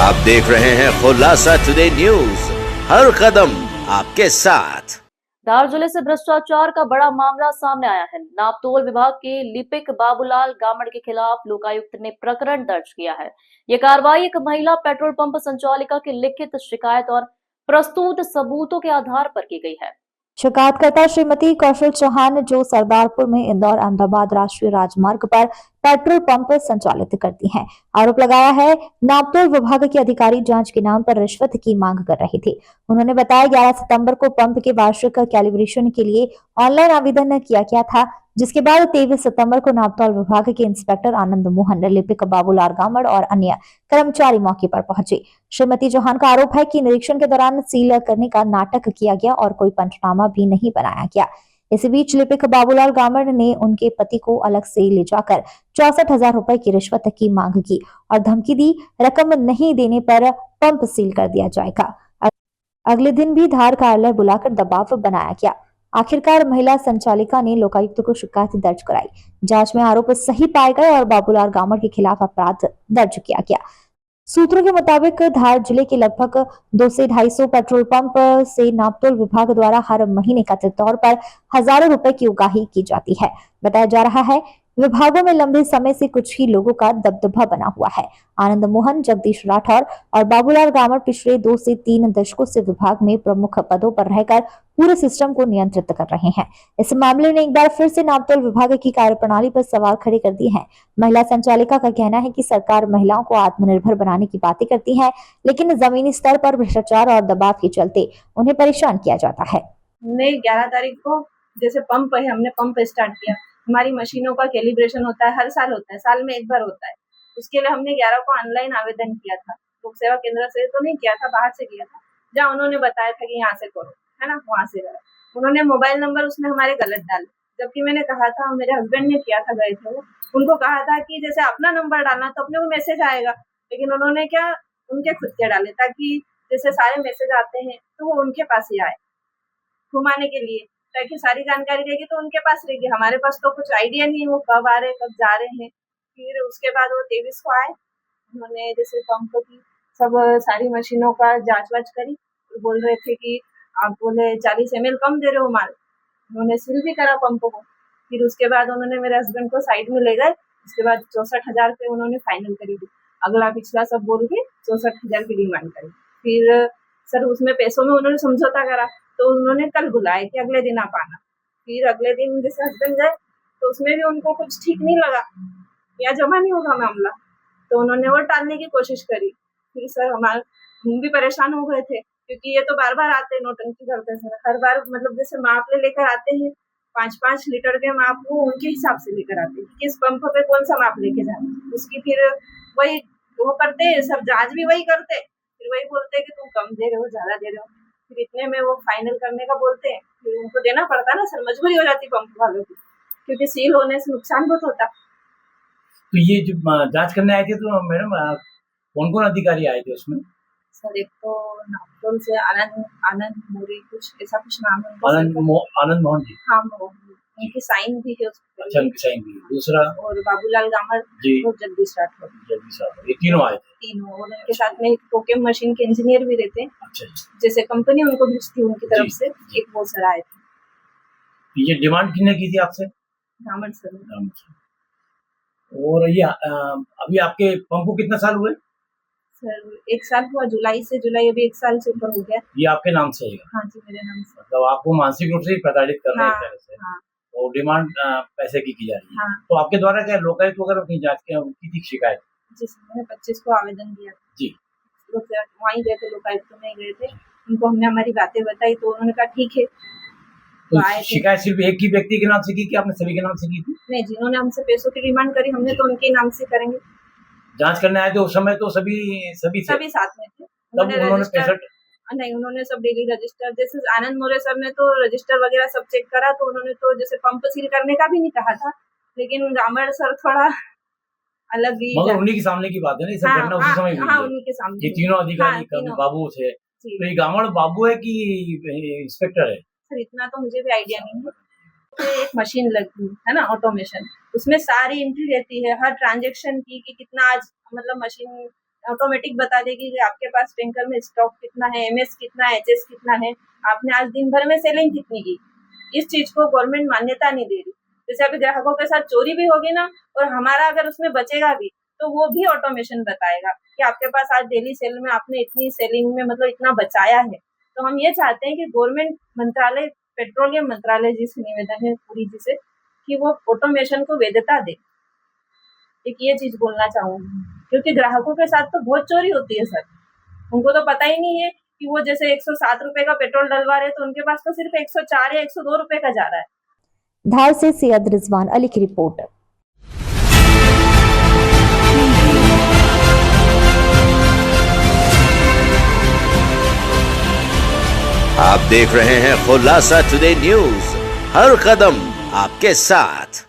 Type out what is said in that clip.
आप देख रहे हैं खुलासा टुडे न्यूज, हर कदम आपके साथ। धार जिले से भ्रष्टाचार का बड़ा मामला सामने आया है। नापतोल विभाग के लिपिक बाबूलाल गामड़ के खिलाफ लोकायुक्त ने प्रकरण दर्ज किया है। ये कार्रवाई एक महिला पेट्रोल पंप संचालिका की लिखित शिकायत और प्रस्तुत सबूतों के आधार पर की गई है। शिकायतकर्ता श्रीमती कौशल चौहान, जो सरदारपुर में इंदौर अहमदाबाद राष्ट्रीय राजमार्ग पर पेट्रोल पंप संचालित करती हैं, आरोप लगाया है नापतोल विभाग के अधिकारी जांच के नाम पर रिश्वत की मांग कर रहे थे। उन्होंने बताया 11 सितंबर को पंप के वार्षिक कैलिब्रेशन के लिए ऑनलाइन आवेदन किया गया था, जिसके बाद 23 सितंबर को नापतौल विभाग के इंस्पेक्टर आनंद मोहन, लिपिक बाबूलाल गामड़ और अन्य कर्मचारी मौके पर पहुंचे। श्रीमती चौहान का आरोप है कि निरीक्षण के दौरान सील करने का नाटक किया गया और कोई पंचनामा भी नहीं बनाया गया। इसी बीच लिपिक बाबूलाल गामड़ ने उनके पति को अलग से ले जाकर 64,000 रुपए की रिश्वत की मांग की और धमकी दी, रकम नहीं देने पर पंप सील कर दिया जाएगा। अगले दिन भी धार कार्यालय बुलाकर दबाव बनाया गया। आखिरकार महिला संचालिका ने लोकायुक्त को शिकायत दर्ज कराई। जांच में आरोप सही पाए गए और बाबूलाल गामड़ के खिलाफ अपराध दर्ज किया गया। सूत्रों के मुताबिक धार जिले के लगभग 200 से 250 पेट्रोल पंप से नापतोल विभाग द्वारा हर महीने कथित तौर पर हजारों रुपए की उगाही की जाती है। बताया जा रहा है विभागों में लंबे समय से कुछ ही लोगों का दबदबा बना हुआ है। आनंद मोहन, जगदीश राठौर और बाबूलाल गामड़ पिछले 2 से 3 दशकों से विभाग में प्रमुख पदों पर रहकर पूरे सिस्टम को नियंत्रित कर रहे हैं। इस मामले ने एक बार फिर से नापतोल विभाग की कार्यप्रणाली पर सवाल खड़े कर दिए हैं। महिला संचालिका का कहना है कि सरकार महिलाओं को आत्मनिर्भर बनाने की बातें करती है, लेकिन जमीनी स्तर पर भ्रष्टाचार और दबाव के चलते उन्हें परेशान किया जाता है। हमने 11 तारीख को जैसे पंप है, हमने पंप स्टार्ट किया। हमारी मशीनों का कैलिब्रेशन होता है, हर साल होता है, साल में एक बार होता है। उसके लिए हमने 11 को ऑनलाइन आवेदन किया था। लोक सेवा केंद्र से तो नहीं किया था, बाहर से किया था, जहाँ उन्होंने बताया था कि यहाँ से करो, है ना, वहाँ से करो। उन्होंने मोबाइल नंबर उसमें हमारे गलत डाले, जबकि मैंने कहा था, मेरे हस्बैंड ने किया था, गए थे वो, उनको कहा था कि जैसे अपना नंबर डालना तो अपने को मैसेज आएगा, लेकिन उन्होंने क्या, उनके खुद के डाले, ताकि जैसे सारे मैसेज आते हैं तो वो उनके पास ही आए, घुमाने के लिए, ताकि सारी जानकारी रहेगी तो उनके पास रहेगी। हमारे पास तो कुछ आइडिया नहीं है वो कब आ रहे हैं, कब जा रहे हैं। फिर उसके बाद वो 23 को आए, उन्होंने जैसे पंप की सब सारी मशीनों का जांच वाच करी, तो बोल रहे थे कि आप बोले 40 ml कम दे रहे हो माल। उन्होंने सील भी करा पंप को। फिर उसके बाद उन्होंने मेरे हस्बैंड को साइड में ले गए। उसके बाद 64,000 रुपये उन्होंने फाइनल करी दी, अगला पिछला सब बोल के 64,000 की डिमांड करी। फिर सर उसमें पैसों में उन्होंने समझौता करा, तो उन्होंने कल बुलाया कि अगले दिन आप आना। फिर अगले दिन जैसे हस्बैंड गए तो उसमें भी उनको कुछ ठीक नहीं लगा, या जमा नहीं होगा मामला, तो उन्होंने वो टालने की कोशिश करी। फिर सर हम भी परेशान हो गए थे, क्योंकि ये तो बार बार आते हैं, नौटंकी करते हैं हर बार, मतलब जैसे माप लेकर आते हैं 5-5 लीटर के माप, वो उनके हिसाब से लेकर आते हैं, किस पंप पे कौन सा माप लेके जाना, उसकी फिर वही वो करते हैं, सब जांच भी वही करते, फिर वही बोलते हैं कि तुम कम दे रहे हो, ज्यादा दे रहे हो। फिर इतने में वो फाइनल करने का बोलते हैं, फिर उनको देना पड़ता है ना सर, मजबूरी हो जाती पंप वालों की, क्योंकि सील होने से नुकसान बहुत होता। तो ये जो जांच करने आए थे तो मैडम कौन कौन अधिकारी आए थे उसमें? सर एक तो नापतोल से आनंद मोरे, कुछ ऐसा कुछ नाम है, आनंद मोहन जी। हाँ, उनकी साइन भी है उसमें। अच्छा, उनकी साइन भी है। दूसरा और बाबूलाल गामड़ और जगदीश राठौर, ये तीनों आए थे। तीनों, और उनके साथ में कोकेम मशीन के इंजीनियर भी रहते हैं। अच्छा, जैसे कंपनी उनको भेजती है उनकी तरफ से, एक वो सर आए थे। ये डिमांड किसने की थी आपसे? गामड़ सर। और ये अभी आपके पंप को कितना साल हुए? सर 1 साल हुआ, जुलाई अभी 1 साल से ऊपर हो गया। ये आपके नाम से है? हाँ जी, मेरे नाम से। मतलब आपको मानसिक रूप से प्रताड़ित कर रहे हैं एक तरह से। हाँ। और डिमांड पैसे की जा रही है। हाँ। तो आपके द्वारा क्या लोकायुक्त वगैरह अपनी जांच की थी शिकायत? जी, मैंने 25 को आवेदन दिया जी, वहीं गए थे, लोकायुक्त में गए थे, उनको हमने हमारी बातें बताई, तो उन्होंने कहा ठीक है। तो शिकायत सिर्फ एक ही व्यक्ति के नाम से की कि आपने सभी के नाम से की थी? नहीं, जिन्होंने हमसे पैसों की डिमांड करी हमने तो उनके नाम से करेंगे। जांच करने आए थे उस समय तो सभी साथ में थे। तब उन्होंने 65 नहीं, उन्होंने सब डेली रजिस्टर, जैसे आनंद मोरे सर ने तो रजिस्टर वगैरह सब चेक करा, तो उन्होंने तो जैसे पंप सील करने का भी नहीं कहा था, लेकिन गामड़ सर थोड़ा अलग ही, मगर उन्हीं के सामने की बात है ना, सब घटना उसी समय हुई है। उन्हीं के सामने। ये तीनों अधिकारी बाबू थे, तो ये गामड़ बाबू है कि इंस्पेक्टर है? सर इतना तो मुझे भी आइडिया नहीं है। तो एक मशीन लगी है ना, ऑटोमेशन, उसमें सारी एंट्री रहती है हर ट्रांजेक्शन की, कि कितना आज मतलब मशीन ऑटोमेटिक बता देगी कि आपके पास टैंकर में स्टॉक कितना है, एमएस कितना है, एचएस कितना है, आपने आज दिन भर में सेलिंग कितनी की। इस चीज को गवर्नमेंट मान्यता नहीं दे रही। जैसे अभी ग्राहकों के साथ चोरी भी होगी ना, और हमारा अगर उसमें बचेगा भी तो वो भी ऑटोमेशन बताएगा कि आपके पास आज डेली सेल में आपने इतनी सेलिंग में मतलब इतना बचाया है। तो हम ये चाहते हैं कि गवर्नमेंट मंत्रालय, पेट्रोलियम मंत्रालय जी से निवेदन है पूरी जी से कि वो ऑटोमेशन को वैधता दे। एक ये चीज बोलना चाहूंगी, क्योंकि ग्राहकों के साथ तो बहुत चोरी होती है सर। उनको तो पता ही नहीं है कि वो जैसे 107 रुपए का पेट्रोल डलवा रहे तो उनके पास तो सिर्फ 104 या 102 रुपए का जा रहा है। धार से सैयद रिजवान अली की रिपोर्ट। आप देख रहे हैं खुलासा टुडे न्यूज, हर कदम आपके साथ।